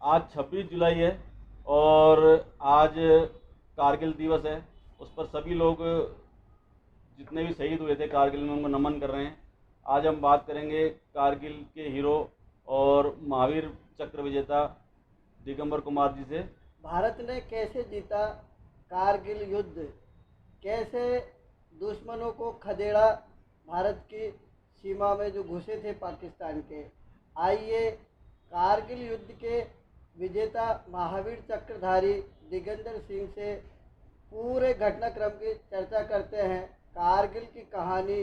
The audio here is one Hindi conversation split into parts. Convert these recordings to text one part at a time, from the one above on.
आज 26 जुलाई है और आज कारगिल दिवस है। उस पर सभी लोग जितने भी शहीद हुए थे कारगिल में उनको नमन कर रहे हैं। आज हम बात करेंगे कारगिल के हीरो और महावीर चक्र विजेता दिगंबर कुमार जी से। भारत ने कैसे जीता कारगिल युद्ध, कैसे दुश्मनों को खदेड़ा भारत की सीमा में जो घुसे थे पाकिस्तान के। आइए कारगिल युद्ध के विजेता महावीर चक्रधारी दिगंबर सिंह से पूरे घटनाक्रम की चर्चा करते हैं। कारगिल की कहानी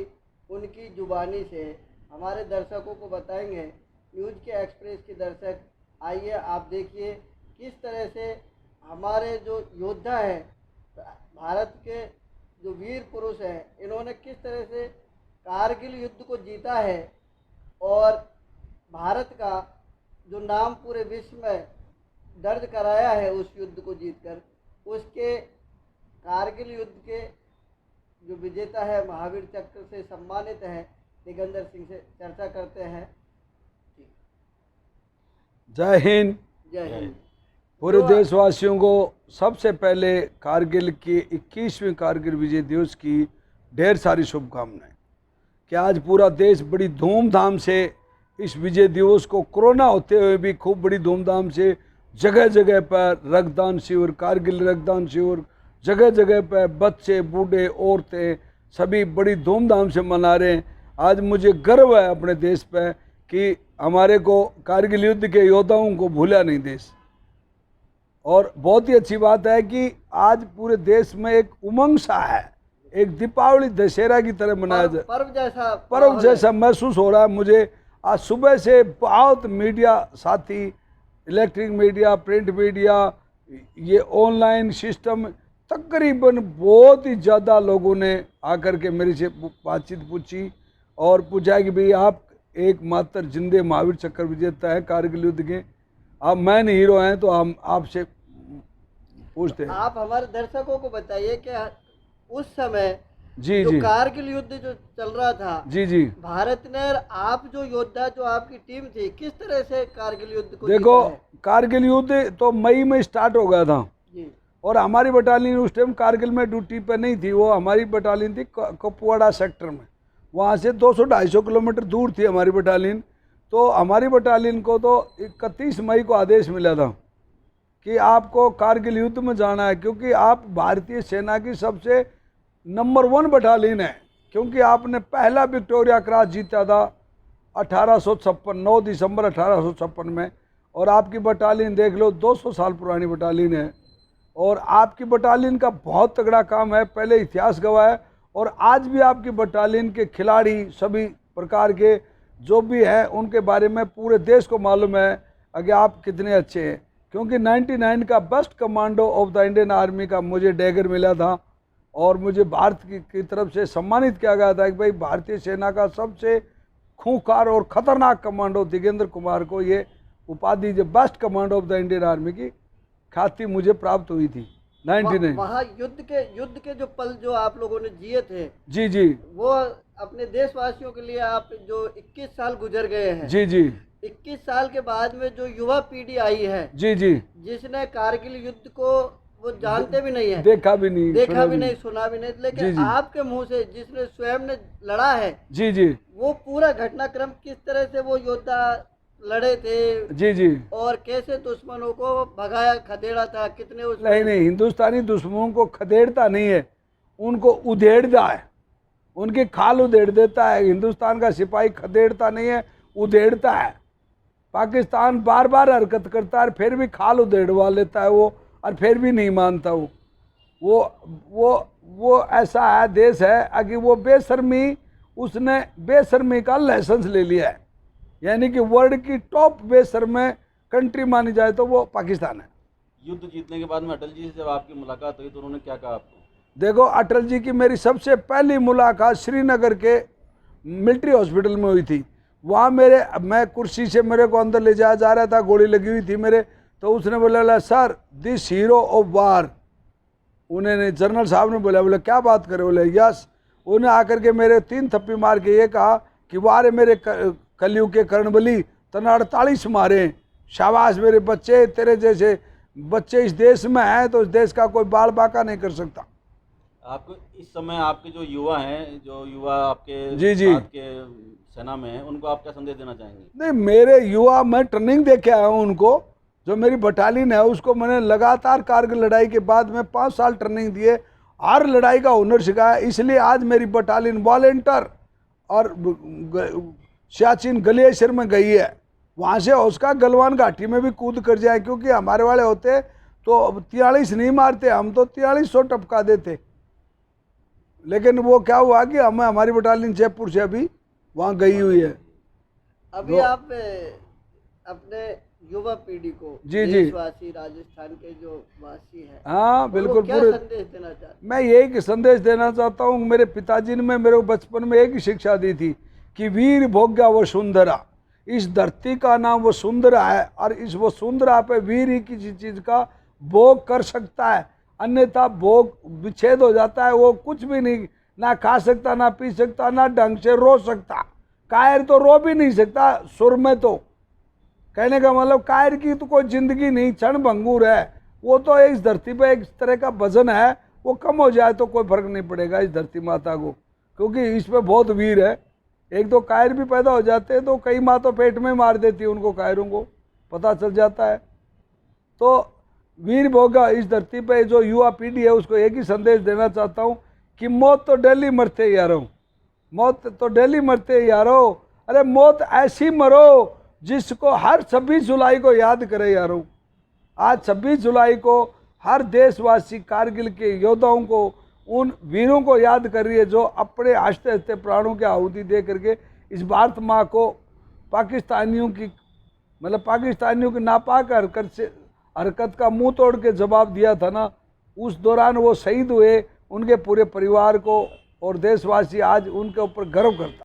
उनकी जुबानी से हमारे दर्शकों को बताएंगे। न्यूज़ के एक्सप्रेस के दर्शक, आइए आप देखिए किस तरह से हमारे जो योद्धा हैं, भारत के जो वीर पुरुष हैं, इन्होंने किस तरह से कारगिल युद्ध को जीता है और भारत का जो नाम पूरे विश्व में दर्ज कराया है उस युद्ध को जीतकर। उसके कारगिल युद्ध के जो विजेता है महावीर चक्र से सम्मानित है दिगंबर सिंह से चर्चा करते हैं। जय हिंद। जय हिंद। पूरे देशवासियों को सबसे पहले कारगिल के 21वें कारगिल विजय दिवस की ढेर सारी शुभकामनाएं। कि आज पूरा देश बड़ी धूमधाम से इस विजय दिवस को कोरोना होते हुए भी खूब बड़ी धूमधाम से जगह जगह पर रक्तदान शिविर, कारगिल रक्तदान शिविर, जगह जगह पर बच्चे, बूढ़े, औरतें सभी बड़ी धूमधाम से मना रहे हैं। आज मुझे गर्व है अपने देश पर कि हमारे को कारगिल युद्ध के योद्धाओं को भूला नहीं देश। और बहुत ही अच्छी बात है कि आज पूरे देश में एक उमंग सा है, एक दीपावली दशहरा की तरह मनाया जाए, पर्व जैसा महसूस हो रहा है मुझे। आज सुबह से बहुत मीडिया साथी, इलेक्ट्रिक मीडिया, प्रिंट मीडिया, ये ऑनलाइन सिस्टम, तकरीबन बहुत ही ज़्यादा लोगों ने आकर के मेरे से बातचीत पूछी और पूछा कि भाई आप एकमात्र जिंदे महावीर चक्र विजेता है कारगिल युद्ध के, आप मैन हीरो हैं, तो हम आपसे पूछते हैं। आप हमारे दर्शकों को बताइए कि उस समय जी जो जी कारगिल युद्ध जो चल रहा था, जी जी भारत ने, आप जो योद्धा, जो आपकी टीम थी, किस तरह से कारगिल युद्ध को देखो, जीता है? कारगिल युद्ध तो मई में स्टार्ट हो गया था जी। और हमारी बटालियन उस टाइम कारगिल में ड्यूटी पे नहीं थी। वो हमारी बटालियन थी कुपवाड़ा सेक्टर में, वहाँ से 200-250 किलोमीटर दूर थी हमारी बटालियन। तो हमारी बटालियन को तो 31 मई को आदेश मिला था कि आपको कारगिल युद्ध में जाना है, क्योंकि आप भारतीय सेना की सबसे नंबर 1 बटालियन है, क्योंकि आपने पहला विक्टोरिया क्रॉस जीता था 1856, 9 दिसंबर 1856 में। और आपकी बटालियन देख लो, 200 साल पुरानी बटालियन है और आपकी बटालियन का बहुत तगड़ा काम है, पहले इतिहास गवाह है। और आज भी आपकी बटालियन के खिलाड़ी सभी प्रकार के जो भी हैं उनके बारे में पूरे देश को मालूम है कि आप कितने अच्छे हैं, क्योंकि 99 का best commando of the Indian army का मुझे डैगर मिला था और मुझे भारत की तरफ से सम्मानित किया गया था कि भाई भारतीय सेना का सबसे खूंखार और ख़तरनाक कमांडो दिगंबर कुमार को ये उपाधि, जो best commando of the Indian army की ख्याति मुझे प्राप्त हुई थी 99। वहाँ युद्ध के जो पल जो आप लोगों ने जिए थे, जी जी, वो अपने देशवासियों के लिए, आप जो 21 साल गुजर गए हैं, जी जी, 21 साल के बाद में जो युवा पीढ़ी आई है, जी जी, जिसने कारगिल युद्ध को वो जानते भी नहीं है, देखा भी नहीं, सुना भी नहीं, लेकिन जी, जी। आपके मुंह से जिसने स्वयं ने लड़ा है, जी जी, वो पूरा घटनाक्रम, किस तरह से वो योद्धा लड़े थे, जी जी, और कैसे दुश्मनों को भगाया, खदेड़ा था, कितने उसमें... नहीं, हिंदुस्तानी दुश्मनों को खदेड़ता नहीं है, उनको उधेड़ता है, उनकी खाल उधेड़ देता है। हिंदुस्तान का सिपाही खदेड़ता नहीं है, उधेड़ता है। पाकिस्तान बार बार हरकत करता है, फिर भी खाल उधेड़वा लेता है वो, और फिर भी नहीं मानता वो ऐसा है देश है कि वो बेशर्मी, उसने बेशर्मी का लाइसेंस ले लिया है, यानी कि वर्ल्ड की टॉप बेशर्म कंट्री मानी जाए तो वो पाकिस्तान है। युद्ध जीतने के बाद में अटल जी से जब आपकी मुलाकात हुई तो उन्होंने क्या कहा आपको? देखो, अटल जी की मेरी सबसे पहली मुलाकात श्रीनगर के मिलिट्री हॉस्पिटल में हुई थी। वहाँ मैं कुर्सी से मेरे को अंदर ले जाया जा रहा था, गोली लगी हुई थी मेरे, तो उसने बोला sir this hero of war, उन्होंने जनरल साहब ने बोला क्या बात करे, बोले यस। उन्हें आकर के मेरे 3 थप्पी मार के ये कहा कि वारे मेरे कलयुग के कर्णबली, तना 48 मारे, शाबाश मेरे बच्चे, तेरे जैसे बच्चे इस देश में हैं तो इस देश का कोई बाल बाका नहीं कर सकता। आपको इस समय आपके जो युवा हैं, जो युवा आपके जी, जी। साथ के सेना में हैं, उनको आप क्या संदेश देना चाहेंगे? नहीं, मेरे युवा, मैं ट्रेनिंग दे के आया हूँ उनको। जो मेरी बटालियन है उसको मैंने लगातार कारगिल लड़ाई के बाद में 5 साल ट्रेनिंग दिए, हर लड़ाई का हुनर सिखाया। इसलिए आज मेरी बटालियन वॉलेंटियर और सियाचिन ग्लेशियर में गई है। वहाँ से उसका गलवान घाटी में भी कूद कर जाए, क्योंकि हमारे वाले होते तो 43 नहीं मारते, हम तो 4300 टपका देते। लेकिन वो क्या हुआ कि हमें, हमारी बटालियन जयपुर से अभी वहाँ गई हुई है। अभी आप अपने युवा पीढ़ी को, जी, जी। देशवासी, राजस्थान के जो वासी हैं, हाँ बिल्कुल, उनको क्या पूरे संदेश देना चाहते हैं? मैं यही संदेश देना चाहता हूँ। मेरे पिताजी ने मेरे को बचपन में एक ही शिक्षा दी थी कि वीर भोग्या वसुंधरा, इस धरती का नाम वसुंधरा है और इस वसुंधरा पे वीर ही किसी चीज़ का भोग कर सकता है, अन्यथा भोग विच्छेद हो जाता है। वो कुछ भी नहीं, ना खा सकता, ना पी सकता, ना ढंग से रो सकता। कायर तो रो भी नहीं सकता सुर में। तो कहने का मतलब कायर की तो कोई जिंदगी नहीं, क्षण भंगुर है वो। तो इस धरती पे एक तरह का वजन है, वो कम हो जाए तो कोई फर्क नहीं पड़ेगा इस धरती माता को, क्योंकि इस पे बहुत वीर है। एक दो कायर भी पैदा हो जाते हैं तो कई माँ तो पेट में मार देती है उनको, कायरों को पता चल जाता है। तो वीर भोगा इस धरती पे जो युवा पीढ़ी है उसको एक ही संदेश देना चाहता हूँ कि मौत तो डेली मरते ही यारों, मौत तो डेली मरते ही यारों। अरे मौत ऐसी मरो जिसको हर 26 जुलाई को याद करे यारों। आज 26 जुलाई को हर देशवासी कारगिल के योद्धाओं को, उन वीरों को याद कर रही है जो अपने हंसते हंसते प्राणों की आहुति दे करके इस भारत माँ को पाकिस्तानियों की, मतलब पाकिस्तानियों की नापाक हरकत का मुंह तोड़ के जवाब दिया था ना, उस दौरान वो शहीद हुए। उनके पूरे परिवार को और देशवासी आज उनके ऊपर गर्व करता।